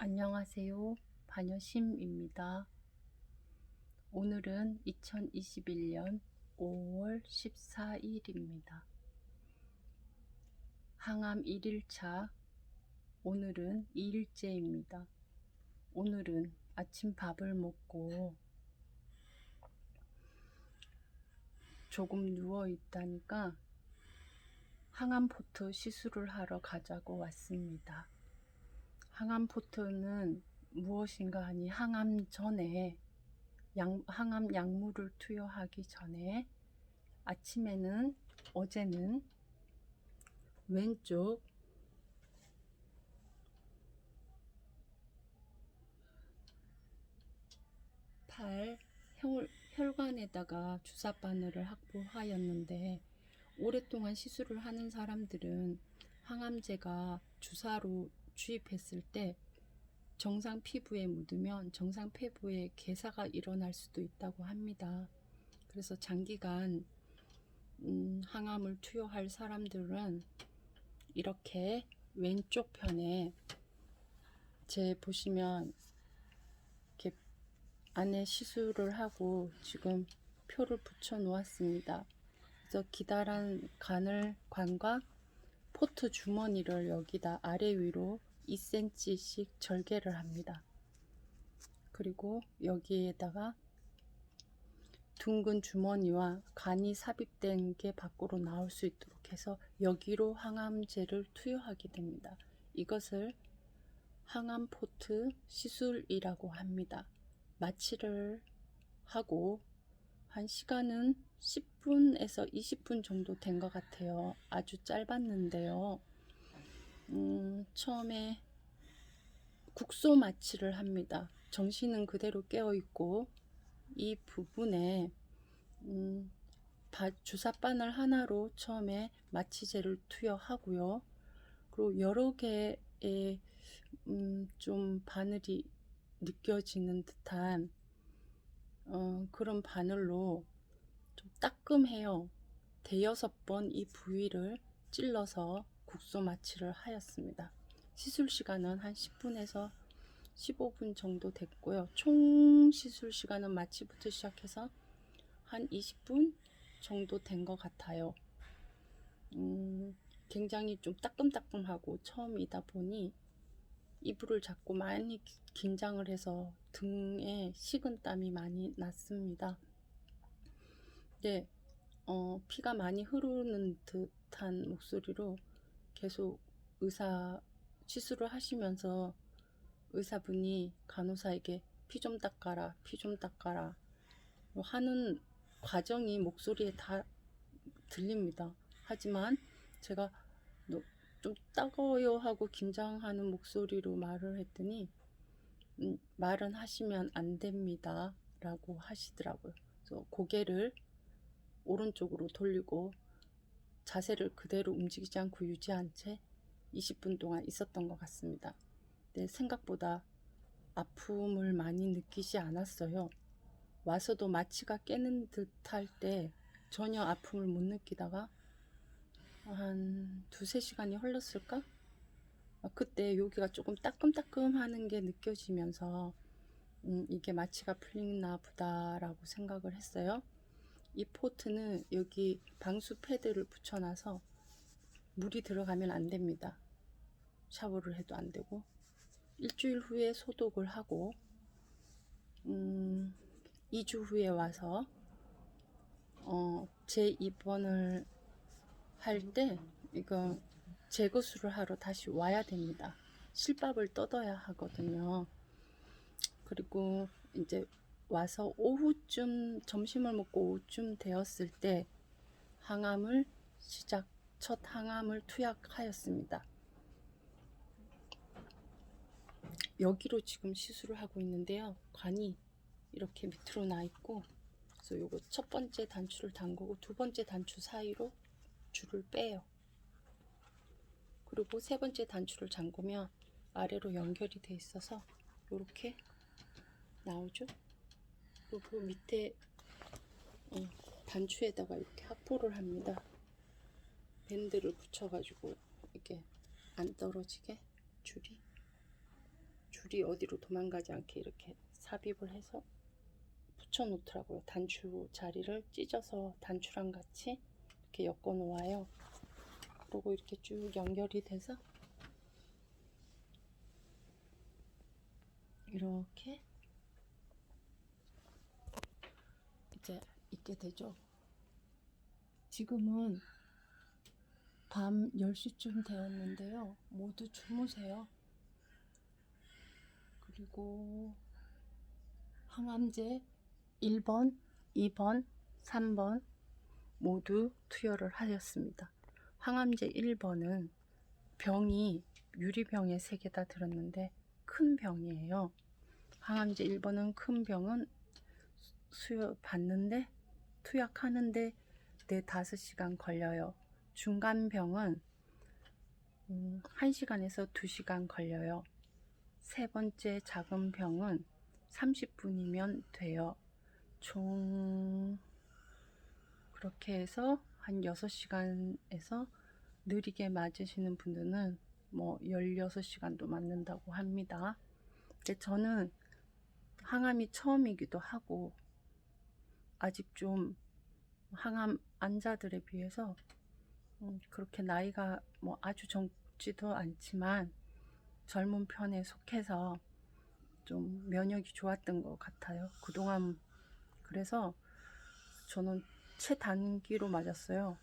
안녕하세요. 반여심입니다. 오늘은 2021년 5월 14일입니다. 항암 1일차, 오늘은 2일째입니다. 오늘은 아침 밥을 먹고 조금 누워 있다니까 항암포트 시술을 하러 가자고 왔습니다. 항암포트는 무엇인가 하니 항암 전에 항암 약물을 투여하기 전에 어제는 왼쪽 팔 혈관에다가 주사 바늘을 확보하였는데, 오랫동안 시술을 하는 사람들은 항암제가 주사로 주입했을 때 정상 피부에 묻으면 정상 피부에 괴사가 일어날 수도 있다고 합니다. 그래서 장기간 항암을 투여할 사람들은 이렇게 왼쪽 편에 보시면 이렇게 안에 시술을 하고 지금 표를 붙여 놓았습니다. 그래서 기다란 관과 포트 주머니를 여기다 아래 위로 2cm씩 절개를 합니다. 그리고 여기에다가 둥근 주머니와 간이 삽입된 게 밖으로 나올 수 있도록 해서 여기로 항암제를 투여하게 됩니다. 이것을 항암포트 시술이라고 합니다. 마취를 하고 한 시간은 10분에서 20분 정도 된 것 같아요. 아주 짧았는데요. 처음에 국소 마취를 합니다. 정신은 그대로 깨어있고 이 부분에 주사바늘 하나로 처음에 마취제를 투여하고요. 그리고 여러 개의 좀 바늘이 느껴지는 듯한 그런 바늘로 좀 따끔해요. 대여섯 번 이 부위를 찔러서 국소 마취를 하였습니다. 시술 시간은 한 10분에서 15분 정도 됐고요. 총 시술 시간은 마취부터 시작해서 한 20분 정도 된 것 같아요. 굉장히 좀 따끔따끔하고 처음이다 보니 이불을 잡고 많이 긴장을 해서 등에 식은땀이 많이 났습니다. 네, 피가 많이 흐르는 듯한 목소리로 계속 시술을 하시면서 의사분이 간호사에게 피 좀 닦아라, 피 좀 닦아라 하는 과정이 목소리에 다 들립니다. 하지만 제가 좀 따가워요 하고 긴장하는 목소리로 말을 했더니 말은 하시면 안 됩니다 라고 하시더라고요. 그래서 고개를 오른쪽으로 돌리고 자세를 그대로 움직이지 않고 유지한 채 20분 동안 있었던 것 같습니다. 네, 생각보다 아픔을 많이 느끼지 않았어요. 와서도 마취가 깨는 듯할 때 전혀 아픔을 못 느끼다가 한 2-3시간이 흘렀을까? 그때 여기가 조금 따끔따끔 하는 게 느껴지면서 이게 마취가 풀리나 보다 라고 생각을 했어요. 이 포트는 여기 방수 패드를 붙여놔서 물이 들어가면 안 됩니다. 샤워를 해도 안 되고, 일주일 후에 소독을 하고 2주 후에 와서 재입원을 할 때 이거 재거수를 하러 다시 와야 됩니다. 실밥을 뜯어야 하거든요. 그리고 이제 와서 오후쯤, 점심을 먹고 오후쯤 되었을 때 첫 항암을 투약하였습니다. 여기로 지금 시술을 하고 있는데요. 관이 이렇게 밑으로 나 있고, 그래서 요거 첫 번째 단추를 담그고 두 번째 단추 사이로 줄을 빼요. 그리고 세 번째 단추를 잠그면 아래로 연결이 돼 있어서 이렇게 나오죠. 그리고 밑에 단추에다가 이렇게 확보를 합니다. 밴드를 붙여가지고 이렇게 안 떨어지게 줄이 줄이 어디로 도망가지 않게 이렇게 삽입을 해서 붙여 놓더라고요. 단추 자리를 찢어서 단추랑 같이 이렇게 엮어 놓아요. 그리고 이렇게 쭉 연결이 돼서 이렇게 이제 있게 되죠. 지금은 밤 10시쯤 되었는데요. 모두 주무세요. 그리고 항암제 1번, 2번, 3번 모두 투여를 하였습니다. 항암제 1번은 병이 유리병에 3개 다 들었는데 큰 병이에요. 항암제 1번은 큰 병은 수여 받는데 투약하는데 4-5시간 걸려요. 중간 병은 1시간에서 2시간 걸려요. 세 번째 작은 병은 30분이면 돼요. 총 그렇게 해서 한 6시간에서 느리게 맞으시는 분들은 뭐 16시간도 맞는다고 합니다. 근데 저는 항암이 처음이기도 하고 아직 좀 항암 환자들에 비해서 그렇게 나이가 뭐 아주 젊지도 않지만 젊은 편에 속해서 좀 면역이 좋았던 것 같아요. 그동안 그래서 저는 최단기로 맞았어요.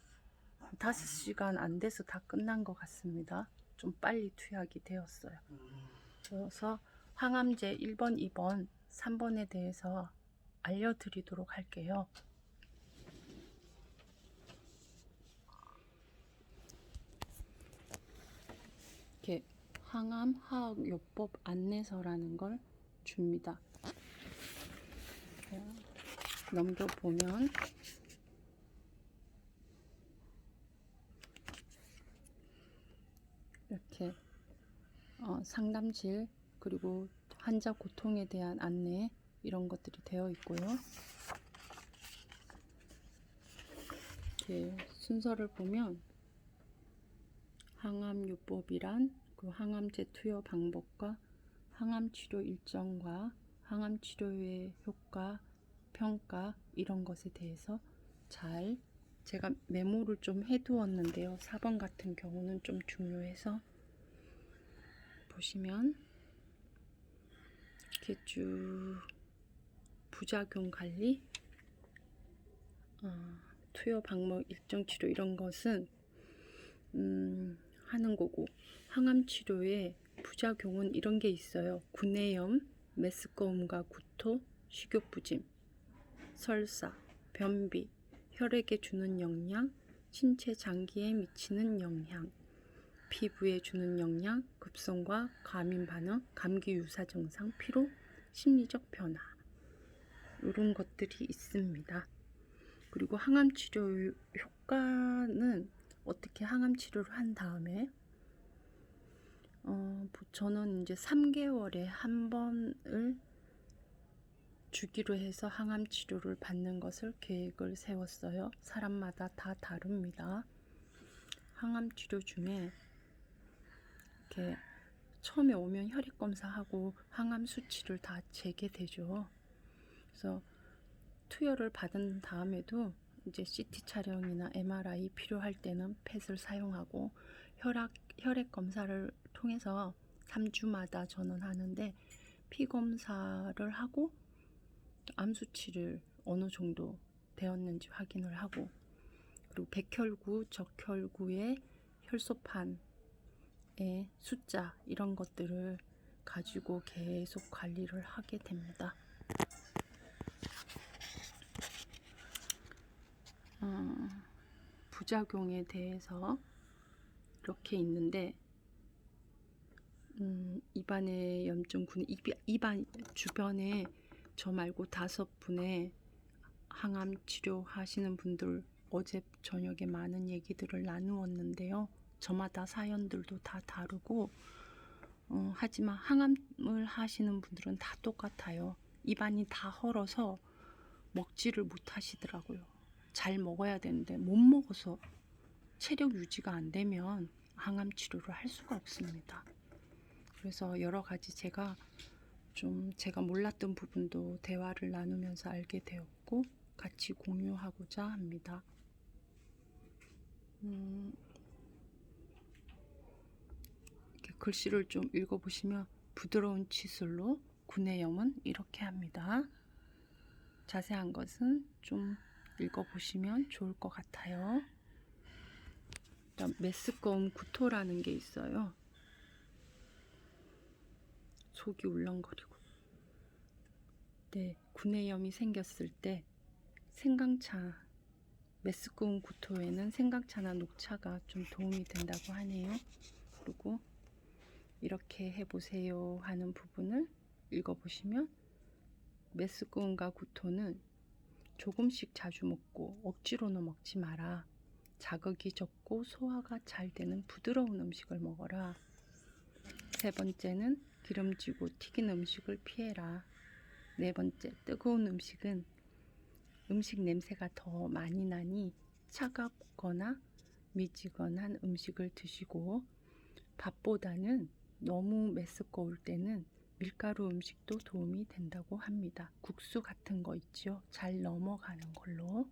5시간 안 돼서 다 끝난 것 같습니다. 좀 빨리 투약이 되었어요. 그래서 항암제 1번, 2번, 3번에 대해서 알려드리도록 할게요. 이렇게 항암 화학요법 안내서라는 걸 줍니다. 넘겨보면 이렇게 상담실 그리고 환자 고통에 대한 안내 이런 것들이 되어 있고요. 이렇게 순서를 보면 항암요법이란 그 항암제 투여 방법과 항암치료 일정과 항암치료의 효과, 평가 이런 것에 대해서 잘 제가 메모를 좀 해두었는데요. 4번 같은 경우는 좀 중요해서 보시면 이렇게 쭉 부작용 관리, 투여 방법, 일정 치료 이런 것은 하는 거고 항암 치료의 부작용은 이런 게 있어요. 구내염, 메스꺼움과 구토, 식욕부짐, 설사, 변비, 혈액에 주는 영향, 신체 장기에 미치는 영향, 피부에 주는 영향, 급성과 과민 반응, 감기 유사 증상, 피로, 심리적 변화 이런 것들이 있습니다. 그리고 항암 치료 효과는 어떻게 항암 치료를 한 다음에 저는 이제 3개월에 한 번을 주기로 해서 항암 치료를 받는 것을 계획을 세웠어요. 사람마다 다 다릅니다. 항암 치료 중에 이렇게 처음에 오면 혈액 검사하고 항암 수치를 다 재게 되죠. 그래서 투여를 받은 다음에도 이제 CT 촬영이나 MRI 필요할 때는 펫을 사용하고 혈액 검사를 통해서 3주마다 저는 하는데 피 검사를 하고 암 수치를 어느 정도 되었는지 확인을 하고 그리고 백혈구, 적혈구의 혈소판의 숫자 이런 것들을 가지고 계속 관리를 하게 됩니다. 부작용에 대해서 이렇게 있는데 입안에 염증군 입안 주변에 저 말고 5분의 항암 치료하시는 분들 어제 저녁에 많은 얘기들을 나누었는데요. 저마다 사연들도 다 다르고 하지만 항암을 하시는 분들은 다 똑같아요. 입안이 다 헐어서 먹지를 못하시더라고요. 잘 먹어야 되는데 못 먹어서 체력 유지가 안 되면 항암 치료를 할 수가 없습니다. 그래서 여러 가지 제가 몰랐던 부분도 대화를 나누면서 알게 되었고 같이 공유하고자 합니다. 이렇게 글씨를 좀 읽어보시면 부드러운 치술로 구내염은 이렇게 합니다. 자세한 것은 좀 읽어보시면 좋을 것 같아요. 메스꺼움 구토라는 게 있어요. 속이 울렁거리고. 네, 구내염이 생겼을 때 생강차, 메스꺼움 구토에는 생강차나 녹차가 좀 도움이 된다고 하네요. 그리고 이렇게 해보세요 하는 부분을 읽어보시면 메스꺼움과 구토는 조금씩 자주 먹고 억지로는 먹지 마라. 자극이 적고 소화가 잘 되는 부드러운 음식을 먹어라. 세 번째는 기름지고 튀긴 음식을 피해라. 네 번째, 뜨거운 음식은 음식 냄새가 더 많이 나니 차갑거나 미지근한 음식을 드시고 밥보다는 너무 메스꺼울 때는 밀가루 음식도 도움이 된다고 합니다. 국수 같은 거 있죠? 잘 넘어가는 걸로.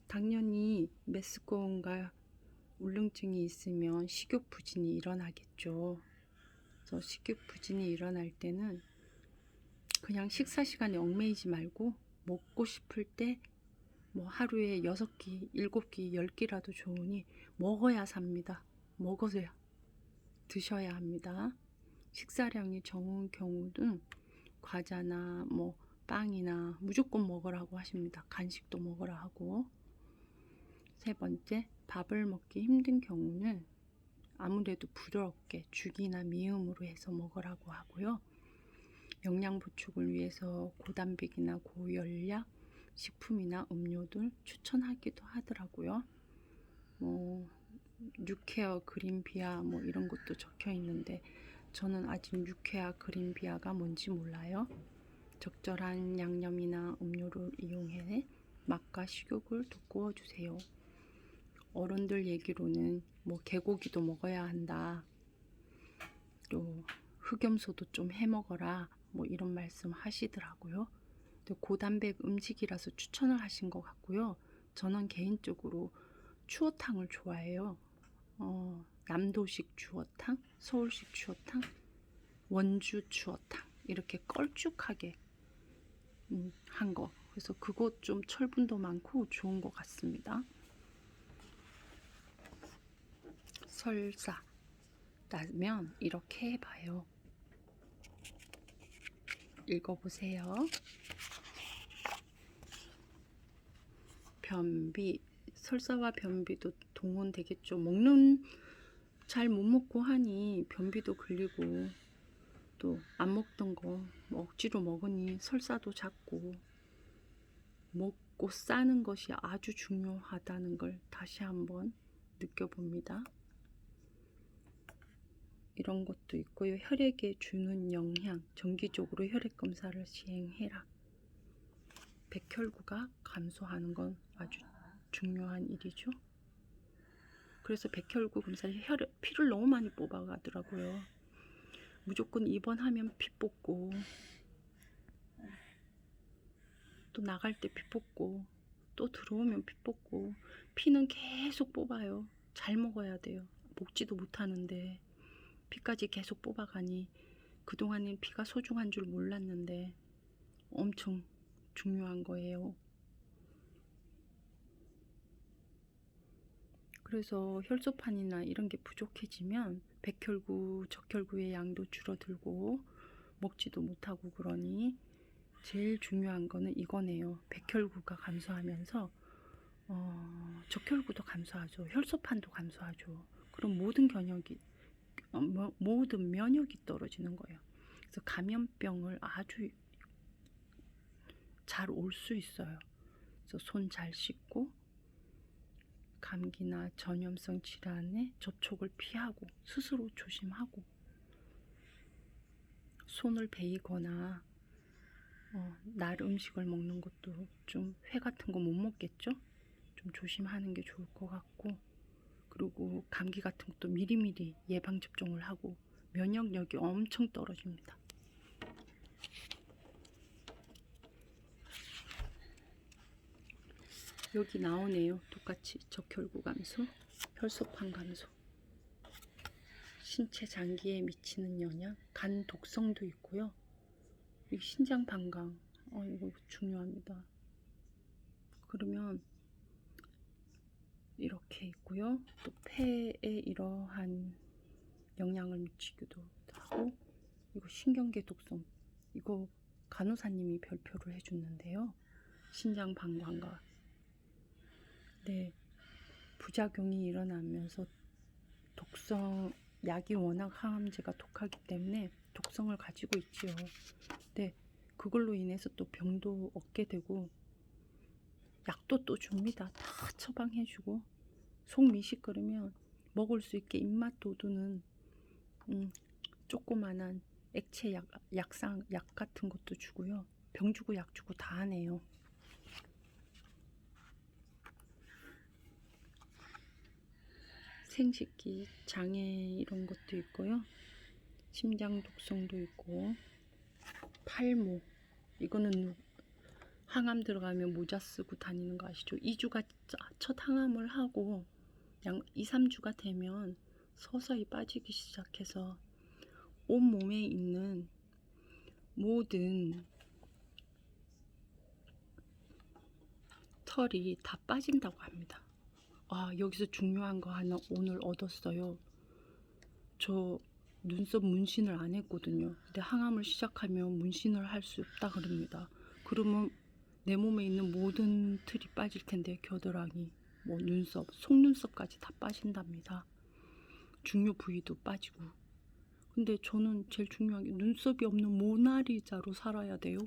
당연히 메스꺼움과 울렁증이 있으면 식욕부진이 일어나겠죠. 그래서 식욕부진이 일어날 때는 그냥 식사 시간에 얽매이지 말고 먹고 싶을 때 뭐 하루에 6끼, 7끼, 10끼라도 좋으니 먹어야 삽니다. 먹어야 드셔야 합니다. 식사량이 적은 경우는 과자나 뭐 빵이나 무조건 먹으라고 하십니다. 간식도 먹으라 하고. 세 번째, 밥을 먹기 힘든 경우는 아무래도 부드럽게 죽이나 미음으로 해서 먹으라고 하고요. 영양 보충을 위해서 고단백이나 고열량 식품이나 음료들 추천하기도 하더라고요. 뭐 유케어 그린비아 뭐 이런 것도 적혀 있는데 저는 아직 유케아 그린비아가 뭔지 몰라요. 적절한 양념이나 음료를 이용해 맛과 식욕을 돋구어 주세요. 어른들 얘기로는 뭐 개고기도 먹어야 한다. 또 흑염소도 좀 해 먹어라. 뭐 이런 말씀 하시더라고요. 고단백 음식이라서 추천을 하신 것 같고요. 저는 개인적으로 추어탕을 좋아해요. 남도식 추어탕, 서울식 추어탕, 원주 추어탕 이렇게 걸쭉하게 한 거. 그래서 그것 좀 철분도 많고 좋은 것 같습니다. 설사 나면 이렇게 해봐요. 읽어보세요. 변비, 설사와 변비도 동원되겠죠. 잘 못 먹고 하니 변비도 걸리고 또 안 먹던 거 억지로 먹으니 설사도 잦고 먹고 싸는 것이 아주 중요하다는 걸 다시 한번 느껴봅니다. 이런 것도 있고요. 혈액에 주는 영향, 정기적으로 혈액 검사를 시행해라. 백혈구가 감소하는 건 아주 중요한 일이죠. 그래서 백혈구 검사를 피를 너무 많이 뽑아가더라고요. 무조건 입원하면 피 뽑고 또 나갈 때 피 뽑고 또 들어오면 피 뽑고 피는 계속 뽑아요. 잘 먹어야 돼요. 먹지도 못하는데 피까지 계속 뽑아가니 그동안엔 피가 소중한 줄 몰랐는데 엄청 중요한 거예요. 그래서 혈소판이나 이런 게 부족해지면 백혈구, 적혈구의 양도 줄어들고 먹지도 못하고 그러니 제일 중요한 거는 이거네요. 백혈구가 감소하면서 적혈구도 감소하죠. 혈소판도 감소하죠. 그럼 모든 면역이 떨어지는 거예요. 그래서 감염병을 아주 잘 올 수 있어요. 그래서 손 잘 씻고 감기나 전염성 질환에 접촉을 피하고 스스로 조심하고 손을 베이거나 날 음식을 먹는 것도 좀 회 같은 거 못 먹겠죠? 좀 조심하는 게 좋을 것 같고 그리고 감기 같은 것도 미리미리 예방접종을 하고 면역력이 엄청 떨어집니다. 여기 나오네요. 똑같이 적혈구 감소, 혈소판 감소, 신체 장기에 미치는 영향, 간 독성도 있고요. 이 신장 방광, 이거 중요합니다. 그러면 이렇게 있고요. 또 폐에 이러한 영향을 미치기도 하고, 이거 신경계 독성, 이거 간호사님이 별표를 해줬는데요. 신장 방광과 네, 부작용이 일어나면서 독성, 약이 워낙 항암제가 독하기 때문에 독성을 가지고 있지요. 네, 그걸로 인해서 또 병도 얻게 되고 약도 또 줍니다. 다 처방해주고 속 미식거리면 먹을 수 있게 입맛 돋우는 조그만한 액체 약 같은 것도 주고요. 병 주고 약 주고 다 하네요. 생식기 장애 이런 것도 있고요. 심장 독성도 있고, 팔모, 이거는 항암 들어가면 모자 쓰고 다니는 거 아시죠? 2주가 첫 항암을 하고 2, 3주가 되면 서서히 빠지기 시작해서 온몸에 있는 모든 털이 다 빠진다고 합니다. 여기서 중요한 거 하나 오늘 얻었어요. 저 눈썹 문신을 안 했거든요. 근데 항암을 시작하면 문신을 할 수 없다 그럽니다. 그러면 내 몸에 있는 모든 털이 빠질 텐데, 겨드랑이, 뭐 눈썹, 속눈썹까지 다 빠진답니다. 중요 부위도 빠지고. 근데 저는 제일 중요한 게 눈썹이 없는 모나리자로 살아야 돼요.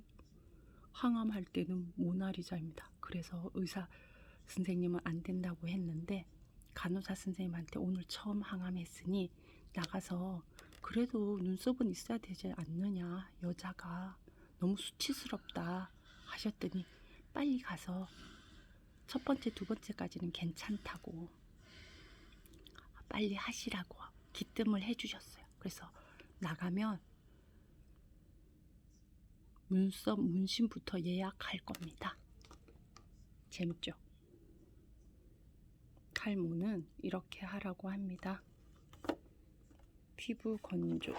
항암할 때는 모나리자입니다. 그래서 의사 선생님은 안 된다고 했는데, 간호사 선생님한테 오늘 처음 항암했으니 나가서 그래도 눈썹은 있어야 되지 않느냐, 여자가 너무 수치스럽다 하셨더니 빨리 가서 첫 번째, 두 번째까지는 괜찮다고 빨리 하시라고 기뜸을 해주셨어요. 그래서 나가면 눈썹 문신부터 예약할 겁니다. 재밌죠? 탈모는 이렇게 하라고 합니다. 피부 건조,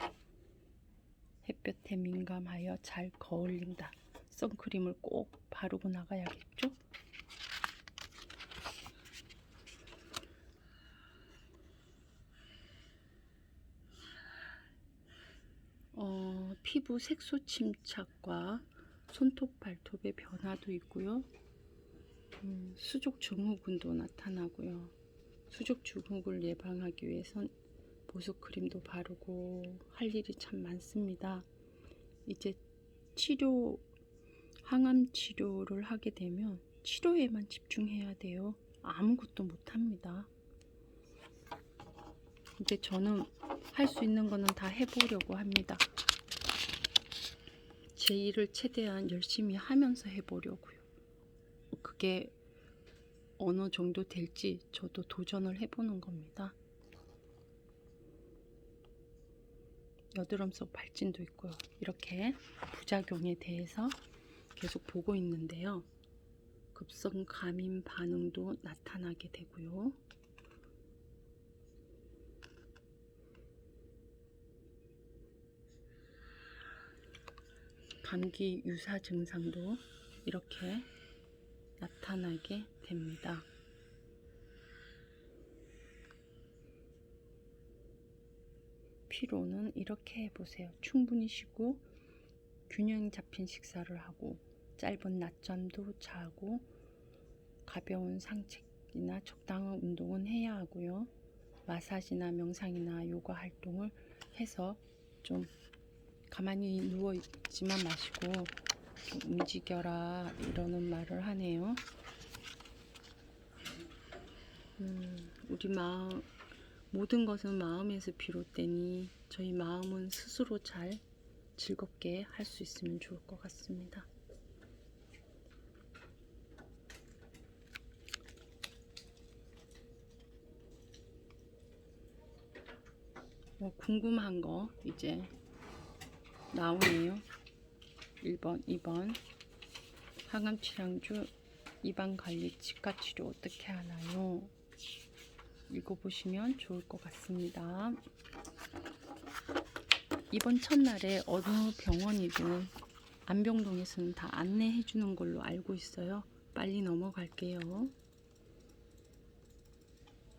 햇볕에 민감하여 잘 거울린다. 선크림을 꼭 바르고 나가야겠죠? 피부 색소 침착과 손톱 발톱의 변화도 있고요. 수족 증후군도 나타나고요. 수족 증후군을 예방하기 위해선 보습크림도 바르고 할 일이 참 많습니다. 이제 항암 치료를 하게 되면 치료에만 집중해야 돼요. 아무것도 못합니다. 이제 저는 할 수 있는 거는 다 해보려고 합니다. 제 일을 최대한 열심히 하면서 해보려고요. 그게 어느 정도 될지 저도 도전을 해보는 겁니다. 여드름 속 발진도 있고요. 이렇게 부작용에 대해서 계속 보고 있는데요. 급성 감임 반응도 나타나게 되고요. 감기 유사 증상도 이렇게 나타나게 됩니다. 피로는 이렇게 해보세요. 충분히 쉬고 균형 잡힌 식사를 하고 짧은 낮잠도 자고 가벼운 산책이나 적당한 운동은 해야 하고요. 마사지나 명상이나 요가 활동을 해서 좀 가만히 누워 있지만 마시고 좀 움직여라 이러는 말을 하네요. 우리 마음, 모든 것은 마음에서 비롯되니 저희 마음은 스스로 잘 즐겁게 할 수 있으면 좋을 것 같습니다. 궁금한 거 이제 나오네요. 1번, 2번. 항암치량주 입안관리 치과치료 어떻게 하나요? 읽어보시면 좋을 것 같습니다. 이번 첫날에 어느 병원이든 안병동에서는 다 안내해 주는 걸로 알고 있어요. 빨리 넘어갈게요.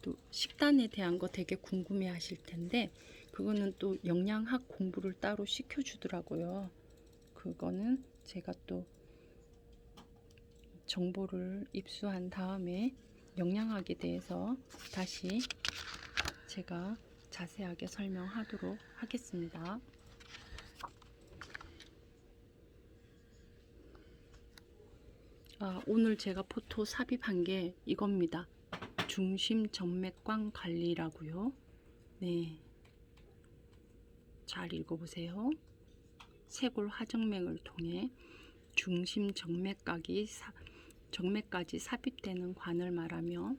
또 식단에 대한 거 되게 궁금해 하실 텐데 그거는 또 영양학 공부를 따로 시켜주더라고요. 그거는 제가 또 정보를 입수한 다음에 영양학에 대해서 다시 제가 자세하게 설명하도록 하겠습니다. 오늘 제가 포토 삽입한 게 이겁니다. 중심 정맥관 관리라고요. 네, 잘 읽어보세요. 쇄골 하정맥을 통해 중심 정맥각이 정맥까지 삽입되는 관을 말하며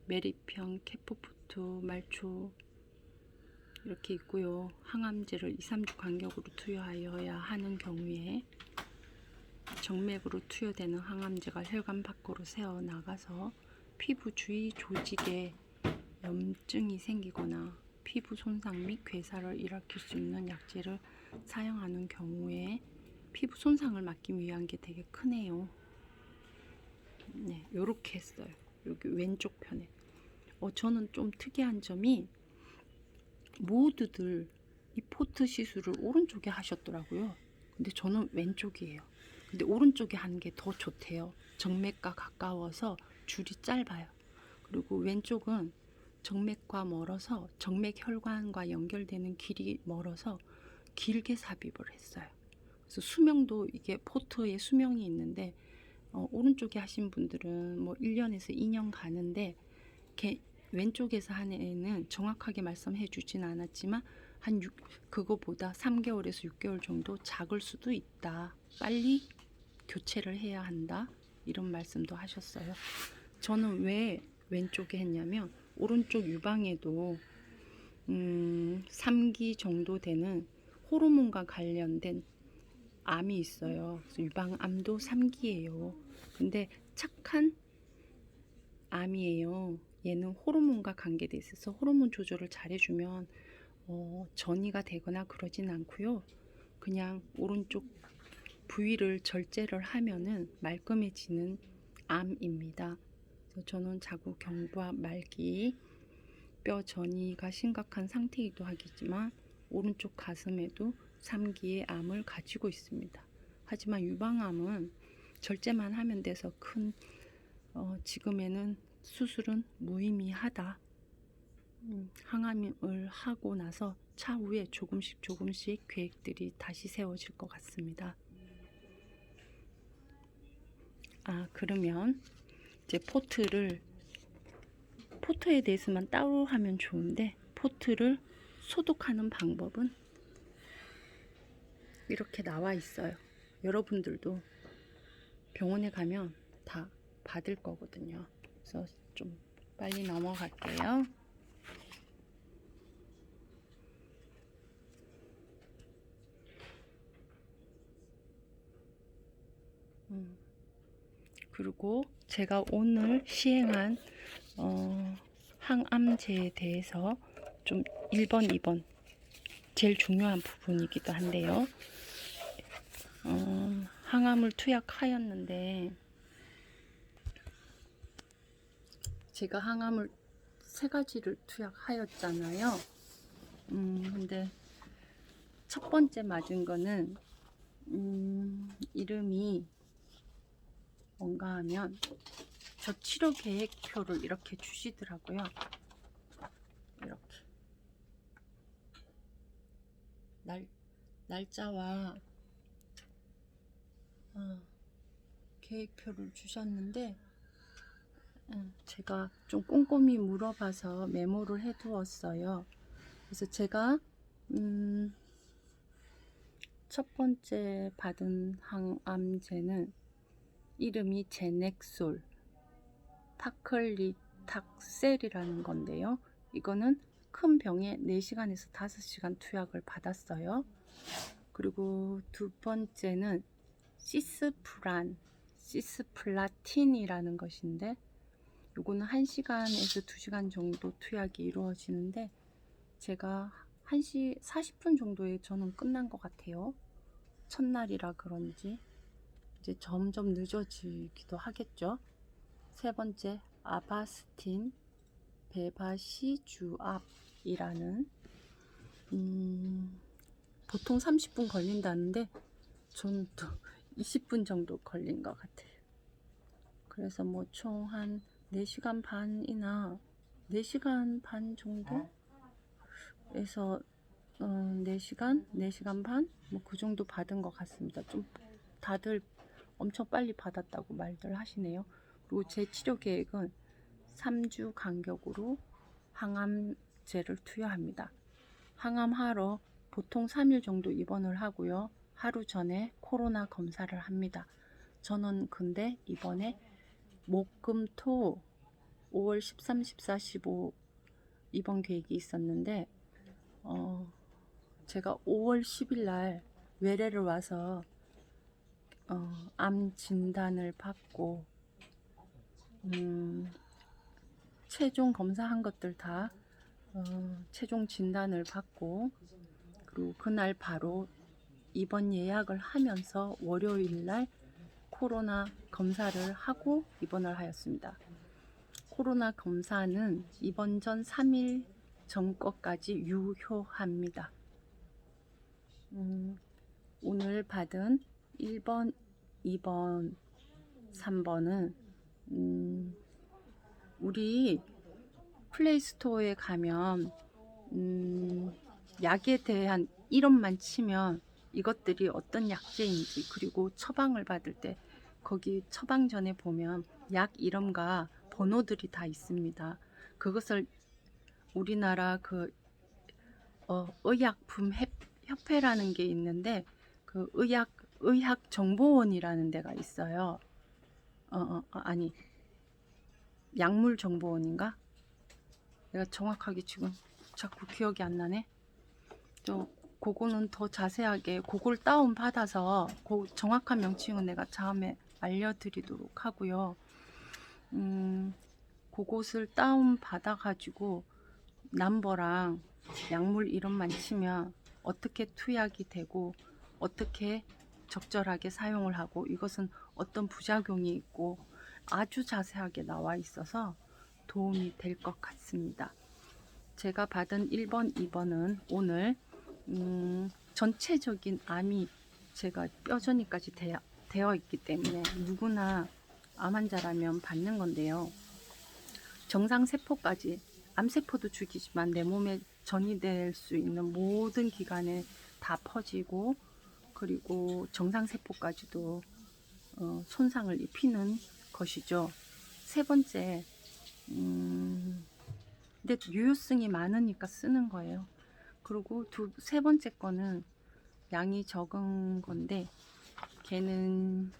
메리평, 케포푸트, 말초 이렇게 있고요. 항암제를 2-3주 간격으로 투여하여야 하는 경우에 정맥으로 투여되는 항암제가 혈관 밖으로 새어 나가서 피부 주위 조직에 염증이 생기거나 피부 손상 및 괴사를 일으킬 수 있는 약제를 사용하는 경우에 피부 손상을 막기 위한 게 되게 크네요. 네, 요렇게 했어요. 여기 왼쪽 편에. 저는 좀 특이한 점이 모두들 이 포트 시술을 오른쪽에 하셨더라고요. 근데 저는 왼쪽이에요. 근데 오른쪽에 하는 게 더 좋대요. 정맥과 가까워서 줄이 짧아요. 그리고 왼쪽은 정맥과 멀어서 정맥 혈관과 연결되는 길이 멀어서 길게 삽입을 했어요. 그래서 수명도 이게 포트에 수명이 있는데 오른쪽에 하신 분들은 뭐 1년에서 2년 가는데 왼쪽에서 한 애는 정확하게 말씀해 주진 않았지만 그거보다 3개월에서 6개월 정도 작을 수도 있다. 빨리 교체를 해야 한다. 이런 말씀도 하셨어요. 저는 왜 왼쪽에 했냐면 오른쪽 유방에도 3기 정도 되는 호르몬과 관련된 암이 있어요. 그래서 유방암도 3기예요. 근데 착한 암이에요. 얘는 호르몬과 관계돼 있어서 호르몬 조절을 잘해주면 전이가 되거나 그러진 않고요. 그냥 오른쪽 부위를 절제를 하면은 말끔해지는 암입니다. 그래서 저는 자궁 경부암 말기 뼈 전이가 심각한 상태이기도 하겠지만 오른쪽 가슴에도 3기의 암을 가지고 있습니다. 하지만 유방암은 절제만 하면 돼서 지금에는 수술은 무의미하다. 항암을 하고 나서 차후에 조금씩 계획들이 다시 세워질 것 같습니다. 그러면 이제 포트에 대해서만 따로 하면 좋은데 포트를 소독하는 방법은 이렇게 나와 있어요. 여러분들도 병원에 가면 다 받을 거거든요. 그래서 좀 빨리 넘어갈게요. 그리고 제가 오늘 시행한 항암제에 대해서 좀 1번, 2번 제일 중요한 부분이기도 한데요. 항암을 투약하였는데 제가 항암을 3가지를 투약하였잖아요. 근데 첫 번째 맞은 거는 이름이 뭔가 하면 저 치료 계획표를 이렇게 주시더라고요. 이렇게 날짜와 계획표를 주셨는데 제가 좀 꼼꼼히 물어봐서 메모를 해 두었어요. 그래서 제가 첫 번째 받은 항암제는 이름이 제넥솔 파클리탁셀이라는 건데요. 이거는 큰 병에 4시간에서 5시간 투약을 받았어요. 그리고 두 번째는 시스플라틴이라는 것인데, 요거는 1시간에서 2시간 정도 투약이 이루어지는데, 제가 1시 40분 정도에 저는 끝난 것 같아요. 첫날이라 그런지 이제 점점 늦어지기도 하겠죠. 세 번째, 아바스틴 베바시주압이라는 보통 30분 걸린다는데 저는 또 20분 정도 걸린 것 같아요. 그래서 뭐 총 한 4시간 반이나 4시간 반 정도에서 4시간, 4시간 반? 뭐 그 정도 받은 것 같습니다. 좀 다들 엄청 빨리 받았다고 말들 하시네요. 그리고 제 치료 계획은 3주 간격으로 항암제를 투여합니다. 항암하러 보통 3일 정도 입원을 하고요. 하루 전에 코로나 검사를 합니다. 저는 근데 이번에 목, 금, 토 5월 13, 14, 15 입원 계획이 있었는데 제가 5월 10일 날 외래를 와서 암 진단을 받고 최종 검사한 것들 다 최종 진단을 받고, 그리고 그날 바로 입원 예약을 하면서 월요일 날 코로나 검사를 하고 입원을 하였습니다. 코로나 검사는 입원 전 3일 전 것까지 유효합니다. 오늘 받은 1번, 2번, 3번은 우리 플레이스토어에 가면 약에 대한 이름만 치면 이것들이 어떤 약제인지, 그리고 처방을 받을 때 거기 처방전에 보면 약 이름과 번호들이 다 있습니다. 그것을 우리나라 그 의약품 협회라는 게 있는데, 그 의학정보원이라는 데가 있어요. 아니, 약물정보원인가? 내가 정확하게 지금 자꾸 기억이 안 나네. 그거는 더 자세하게 그걸 다운 받아서 그 정확한 명칭은 내가 다음에 알려드리도록 하고요. 그것을 다운 받아 가지고 넘버랑 약물 이름만 치면 어떻게 투약이 되고 어떻게 적절하게 사용을 하고 이것은 어떤 부작용이 있고 아주 자세하게 나와 있어서 도움이 될 것 같습니다. 제가 받은 1번, 2번은 오늘 전체적인 암이 제가 뼈저니까지 되어 있기 때문에 누구나 암 환자라면 받는 건데요. 정상세포까지, 암세포도 죽이지만 내 몸에 전이될 수 있는 모든 기관에 다 퍼지고, 그리고 정상세포까지도 손상을 입히는 것이죠. 세 번째, 근데 유효성이 많으니까 쓰는 거예요. 그리고 세 번째 거는 양이 적은 건데, 걔는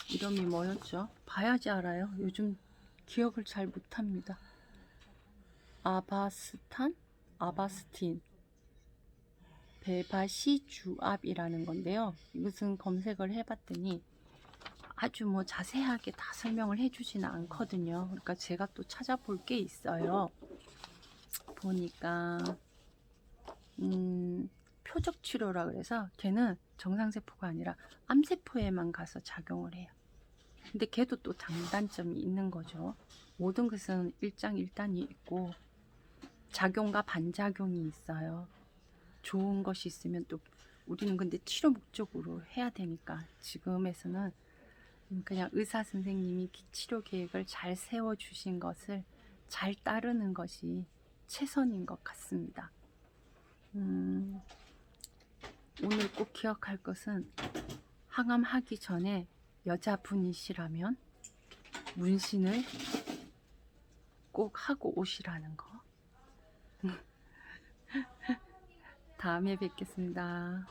이름이 뭐였죠? 봐야지 알아요. 요즘 기억을 잘 못합니다. 아바스틴 베바시주압이라는 건데요. 이것은 검색을 해봤더니 아주 뭐 자세하게 다 설명을 해주지는 않거든요. 그러니까 제가 또 찾아볼 게 있어요. 보니까 표적 치료라 그래서 걔는 정상세포가 아니라 암세포에만 가서 작용을 해요. 근데 걔도 또 장단점이 있는 거죠. 모든 것은 일장일단이 있고 작용과 반작용이 있어요. 좋은 것이 있으면 또 우리는 근데 치료 목적으로 해야 되니까 지금에서는 그냥 의사 선생님이 치료 계획을 잘 세워 주신 것을 잘 따르는 것이 최선인 것 같습니다. 오늘 꼭 기억할 것은, 항암하기 전에 여자분이시라면 문신을 꼭 하고 오시라는 거. 다음에 뵙겠습니다.